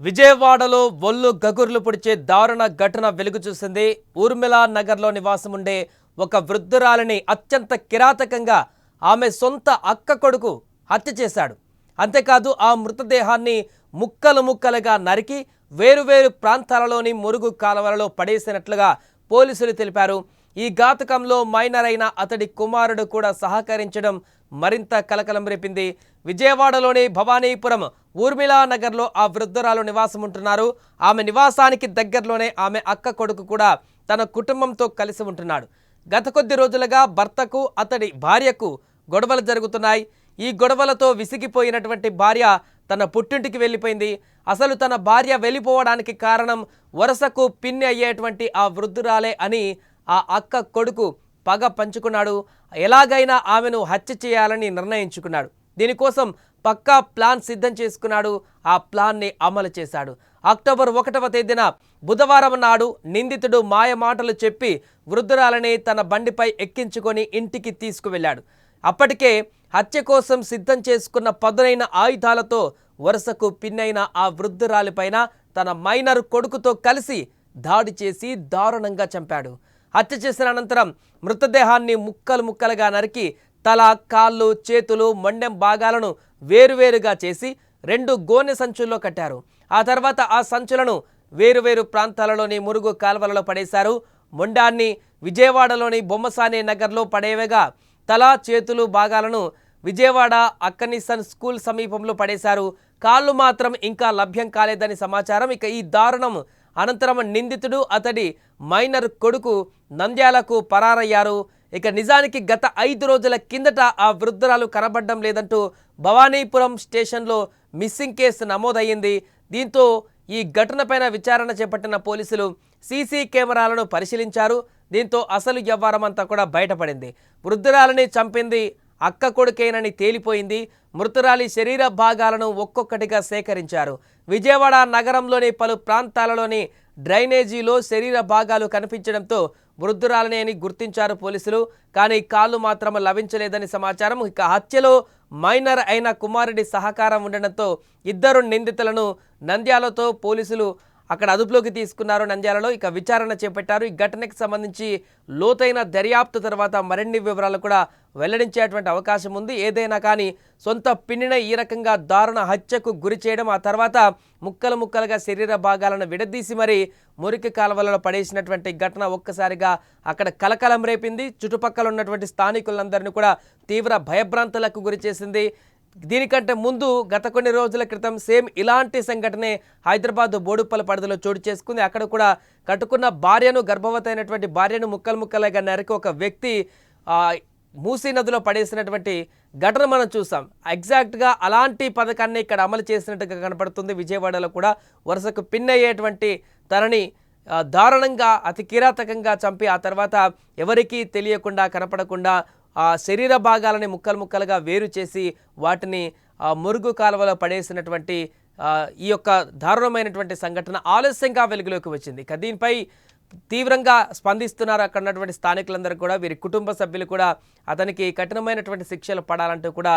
విజయవాడలో ఒళ్ళు గగుర్లు పొడిచే దారుణ ఘటన వెలుగు చూసింది. ఊర్మిళా నగర్లో నివాసం ఉండే ఒక వృద్ధురాలిని అత్యంత కిరాతకంగా ఆమె సొంత అక్క కొడుకు హత్య చేశాడు. అంతేకాదు ఆ మృతదేహాన్ని ముక్కలు ముక్కలుగా నరికి వేరువేరు ప్రాంతాలలోని మురుగు కాలువలలో పడేసినట్లుగా పోలీసులు తెలిపారు. ఈ ఘాతకంలో మైనర్ అయిన అతడి కుమారుడు కూడా సహకరించడం మరింత కలకలం రేపింది. విజయవాడలోని భవానీపురం ఊర్మిళా నగర్లో ఆ వృద్ధురాలు నివాసం ఉంటున్నారు. ఆమె నివాసానికి దగ్గరలోనే ఆమె అక్క కొడుకు కూడా తన కుటుంబంతో కలిసి ఉంటున్నాడు. గత కొద్ది రోజులుగా భర్తకు అతడి భార్యకు గొడవలు జరుగుతున్నాయి. ఈ గొడవలతో విసిగిపోయినటువంటి భార్య తన పుట్టింటికి వెళ్ళిపోయింది. అసలు తన భార్య వెళ్ళిపోవడానికి కారణం వరుసకు పిన్ని అయ్యేటువంటి ఆ వృద్ధురాలే అని ఆ అక్క కొడుకు పగ పంచుకున్నాడు. ఎలాగైనా ఆమెను హత్య చేయాలని నిర్ణయించుకున్నాడు. దీనికోసం పక్కా ప్లాన్ సిద్ధం చేసుకున్నాడు. ఆ ప్లాన్ని అమలు చేశాడు. అక్టోబర్ 1వ తేదీన బుధవారం నాడు నిందితుడు మాయ మాటలు చెప్పి వృద్ధురాలని తన బండిపై ఎక్కించుకొని ఇంటికి తీసుకువెళ్ళాడు. అప్పటికే హత్య కోసం సిద్ధం చేసుకున్న పదునైన ఆయుధాలతో వరుసకు పిన్నైన ఆ వృద్ధురాలిపైన తన మైనర్ కొడుకుతో కలిసి దాడి చేసి దారుణంగా చంపాడు. హత్య చేసిన అనంతరం మృతదేహాన్ని ముక్కలు ముక్కలుగా నరికి తల, కాళ్ళు, చేతులు, మొండెం భాగాలను వేరువేరుగా చేసి 2 గోనె సంచుల్లో కట్టారు. ఆ తర్వాత ఆ సంచులను వేరువేరు ప్రాంతాలలోని మురుగు కాల్వలలో పడేశారు. మొండాన్ని విజయవాడలోని బొమ్మసాని నగర్లో పడేయగా తల, చేతులు భాగాలను విజయవాడ అక్కనిసన్ స్కూల్ సమీపంలో పడేశారు. కాళ్ళు మాత్రం ఇంకా లభ్యం కాలేదని సమాచారం. ఇక ఈ దారుణం అనంతరం నిందితుడు అతడి మైనర్ కొడుకు నంద్యాలకు పరారయ్యారు. ఇక నిజానికి గత 5 రోజుల కిందట ఆ వృద్ధురాలు కనబడడం లేదంటూ భవానీపురం స్టేషన్లో మిస్సింగ్ కేసు నమోదయ్యింది. దీంతో ఈ ఘటనపైన విచారణ చేపట్టిన పోలీసులు సీసీ కెమెరాలను పరిశీలించారు. దీంతో అసలు వ్యవహారం అంతా కూడా బయటపడింది. వృద్ధురాలిని చంపింది అక్క కొడుకేనని తేలిపోయింది. మృతురాలి శరీర భాగాలను ఒక్కొక్కటిగా సేకరించారు. విజయవాడ నగరంలోని పలు ప్రాంతాలలోని డ్రైనేజీలో శరీర భాగాలు కనిపించడంతో వృద్ధురాలిని అని గుర్తించారు పోలీసులు. కానీ కాళ్ళు మాత్రం లభించలేదని సమాచారం. ఇక హత్యలో మైనర్ అయిన కుమారుడి సహకారం ఉండడంతో 2 నిందితులను నంద్యాలతో పోలీసులు అక్కడ అదుపులోకి తీసుకున్నారు. నంద్యాలలో ఇక విచారణ చేపట్టారు. ఈ ఘటనకు సంబంధించి లోతైన దర్యాప్తు తర్వాత మరిన్ని వివరాలు కూడా వెల్లడించేటువంటి అవకాశం ఉంది. ఏదైనా కానీ సొంత పిన్నిన ఈ రకంగా దారుణ హత్యకు గురి చేయడం, ఆ తర్వాత ముక్కలు ముక్కలుగా శరీర భాగాలను విడదీసి మరీ మురికి కాలువలలో పడేసినటువంటి ఘటన ఒక్కసారిగా అక్కడ కలకలం రేపింది. చుట్టుపక్కల ఉన్నటువంటి స్థానికులందరినీ కూడా తీవ్ర భయభ్రాంతులకు గురి చేసింది. దీనికంటే ముందు గత కొన్ని రోజుల క్రితం సేమ్ ఇలాంటి సంఘటనే హైదరాబాద్ బోడుప్పల పరిధిలో చోటు చేసుకుంది. అక్కడ కూడా కట్టుకున్న భార్యను, గర్భవతి అయినటువంటి భార్యను ముక్కలు ముక్కలుగా నరికి ఒక వ్యక్తి మూసీ నదిలో పడేసినటువంటి ఘటన మనం చూసాం. ఎగ్జాక్ట్గా అలాంటి పథకాన్ని ఇక్కడ అమలు చేసినట్టుగా కనపడుతుంది. విజయవాడలో కూడా వరుసకు పిన్నయ్యేటువంటి తనని దారుణంగా అతి కిరాతకంగా చంపి ఆ తర్వాత ఎవరికీ తెలియకుండా కనపడకుండా ఆ శరీర భాగాలని ముక్కలు ముక్కలుగా వేరు చేసి వాటిని మురుగు కాలువలో పడేసినటువంటి ఈ యొక్క దారుణమైనటువంటి సంఘటన ఆలస్యంగా వెలుగులోకి వచ్చింది. దీనిపై తీవ్రంగా స్పందిస్తున్నారు అక్కడ ఉన్నటువంటి స్థానికులందరూ కూడా. వీరి కుటుంబ సభ్యులు కూడా అతనికి కఠినమైనటువంటి శిక్షలు పడాలంటూ కూడా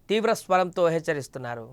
తీవ్ర స్వరంతో హెచ్చరిస్తున్నారు.